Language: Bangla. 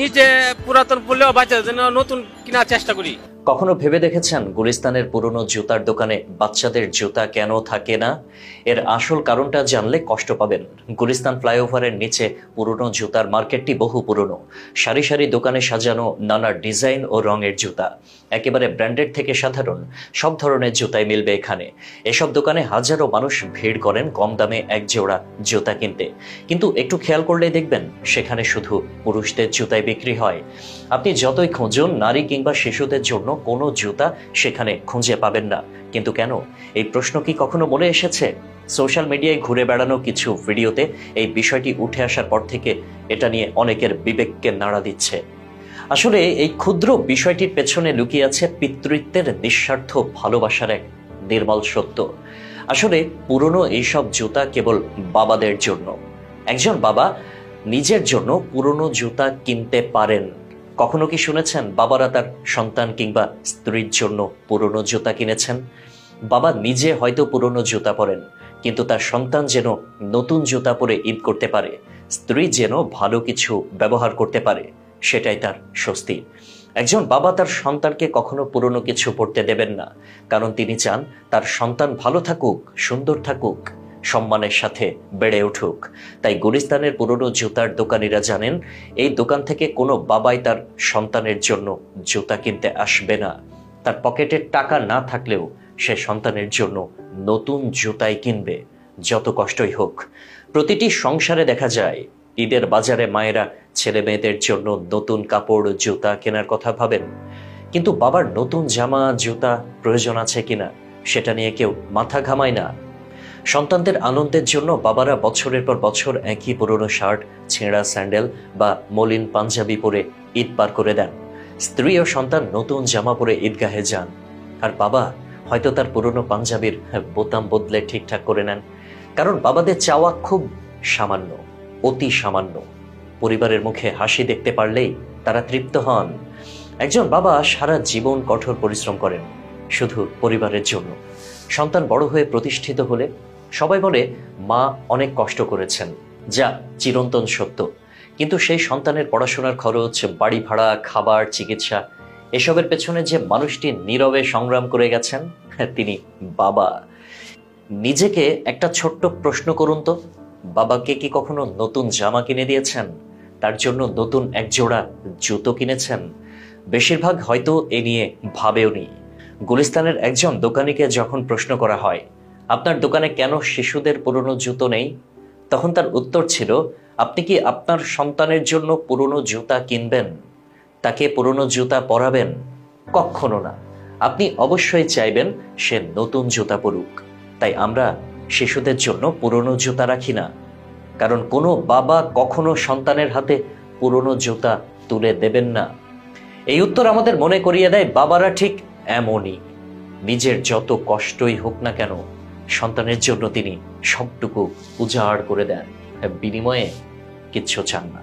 নিজে পুরাতন পড়লেও বাচ্চাদের জন্য নতুন কেনার চেষ্টা করি। কখনো ভেবে দেখেছেন গুলিস্তানের পুরনো জুতার দোকানে বাচ্চাদের জুতা কেন থাকে না? এর আসল কারণটা জানলে কষ্ট পাবেন। গুলিস্তান ফ্লাইওভারের নিচে পুরনো জুতার মার্কেটটি বহু পুরনো। সারি সারি দোকানে সাজানো নানা ডিজাইন ও রঙের জুতা। একেবারে ব্র্যান্ডেড থেকে সাধারণ সব ধরনের জুতাই মিলবে এখানে। এসব দোকানে হাজারো মানুষ ভিড় করেন কম দামে এক জোড়া জুতা কিনতে। কিন্তু একটু খেয়াল করলেই দেখবেন সেখানে শুধু পুরুষদের জুতাই বিক্রি হয়। আপনি যতই খুঁজুন নারী কিংবা শিশুদের জন্য কোনো জুতা সেখানে খুঁজে পাবেন না। কিন্তু কেন? এই প্রশ্ন কি কখনো মনে এসেছে? সোশ্যাল মিডিয়ায় ঘুরে বেড়ানো কিছু ভিডিওতে এই বিষয়টি উঠে আসার পর থেকে এটা নিয়ে অনেকের বিবেককে নাড়া দিচ্ছে। আসলে এই ক্ষুদ্র বিষয়টির পেছনে লুকিয়ে আছে পিতৃত্বের নিঃস্বার্থ ভালোবাসার এক নির্মল সত্য। আসলে পুরনো এইসব জুতা কেবল বাবাদের জন্য। একজন বাবা নিজের জন্য পুরনো জুতা কিনতে পারেন। কখনো কি শুনেছেন বাবারা তার সন্তান কিংবা স্ত্রীর জন্য পুরনো জুতা কিনেছেন? বাবা নিজে হয়তো পুরনো জুতা পরেন, কিন্তু তার সন্তান যেন নতুন জুতা পরে ঈদ করতে পারে, স্ত্রী যেন ভালো কিছু ব্যবহার করতে পারে, সেটাই তার স্বস্তি। একজন বাবা তার সন্তানকে কখনো পুরনো কিছু পড়তে দেবেন না, কারণ তিনি চান তার সন্তান ভালো থাকুক, সুন্দর থাকুক, সম্মানের সাথে বেড়ে উঠুক। তাই গুলিস্তানের পুরনো জুতার দোকানিরা জানেন এই দোকান থেকে কোনো বাবাই তার সন্তানের জন্য জুতা কিনতে আসবে না। তার পকেটের টাকা না থাকলেও সে সন্তানের জন্য নতুন জুতাই কিনবে, যত কষ্টই হোক। প্রতিটি সংসারে দেখা যায় ঈদের বাজারে মায়েরা ছেলে মেয়েদের জন্য নতুন কাপড় জুতা কেনার কথা ভাবেন, কিন্তু বাবার নতুন জামা জুতা প্রয়োজন আছে কিনা সেটা নিয়ে কেউ মাথা ঘামায় না। সন্তানদের আনন্দের জন্য বাবারা বছরের পর বছর একই পুরনো শার্ট, ছেঁড়া স্যান্ডেল বা মলিন পাঞ্জাবি পরে ঈদ পার করে দেন। স্ত্রী ও সন্তান নতুন জামা পরে ঈদগাহে যান, আর বাবা হয়তো তার পুরনো পাঞ্জাবির বোতাম বদলে ঠিকঠাক করে নেন। কারণ বাবাদের চাওয়া খুব সামান্য, অতি সামান্য। পরিবারের মুখে হাসি দেখতে পারলেই তারা তৃপ্ত হন। একজন বাবা সারা জীবন কঠোর পরিশ্রম করেন শুধু পরিবারের জন্য। সন্তান বড় হয়ে প্রতিষ্ঠিত হলে সবাই বলে মা অনেক কষ্ট করেছেন, যা চিরন্তন সত্য। কিন্তু সেই সন্তানের পড়াশোনার খরচ, বাড়ি ভাড়া, খাবার, চিকিৎসা, এসবের পেছনে যে মানুষটি নীরবে সংগ্রাম করে গেছেন তিনি বাবা। নিজেকে একটা ছোট্ট প্রশ্ন করুন তো, বাবাকে কি কখনো নতুন জামা কিনে দিয়েছেন? তার জন্য নতুন এক জোড়া জুতো কিনেছেন? বেশিরভাগ হয়তো এ নিয়ে ভাবেওনি। গুলিস্তানের একজন দোকানিকে যখন প্রশ্ন করা হয়, আপনার দোকানে কেন শিশুদের পুরনো জুতো নেই, তখন তার উত্তর ছিল, আপনি কি আপনার সন্তানের জন্য পুরনো জুতা কিনবেন? তাকে পুরনো জুতা পরাবেন? কখনো না। আপনি অবশ্যই চাইবেন সে নতুন জুতা পরুক। তাই আমরা শিশুদের জন্য পুরনো জুতা রাখি না, কারণ কোনো বাবা কখনো সন্তানের হাতে পুরনো জুতা তুলে দেবেন না। এই উত্তর আমাদের মনে করিয়ে দেয় বাবারা ঠিক এমনই। নিজের যত কষ্টই হোক না কেন সন্তানের জন্য তিনি সবটুকু উজাড় করে দেন, বিনিময়ে কিচ্ছু চান না।